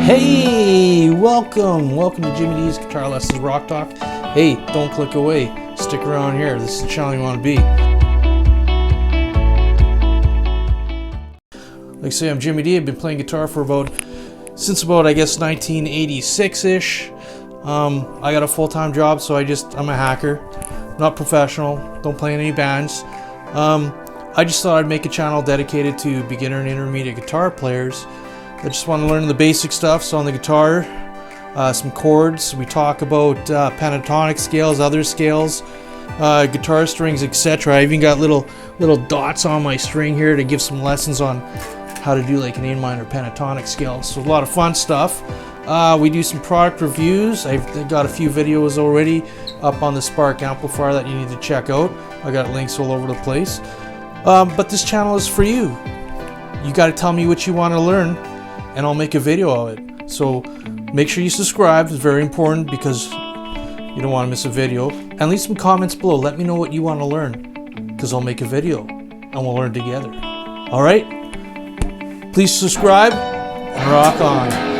Hey, welcome to Jimmy D's Guitar Lessons Rock Talk. Hey, don't click away. Stick around here. This is the channel you want to be. Like I say, I'm Jimmy D. I've been playing guitar for since about I guess 1986-ish. I got a full-time job, so I'm a hacker, not professional. Don't play in any bands. I just thought I'd make a channel dedicated to beginner and intermediate guitar players. I just want to learn the basic stuff. So on the guitar, some chords. We talk about pentatonic scales, other scales, guitar strings, etc. I even got little dots on my string here to give some lessons on how to do like an A minor pentatonic scale. So a lot of fun stuff. We do some product reviews. I've got a few videos already up on the Spark amplifier that you need to check out. I got links all over the place. But this channel is for you. You got to tell me what you want to learn, and I'll make a video of it. So make sure you subscribe. It's very important because you don't want to miss a video. And leave some comments below. Let me know what you want to learn, because I'll make a video and we'll learn together. All right? Please subscribe and rock on.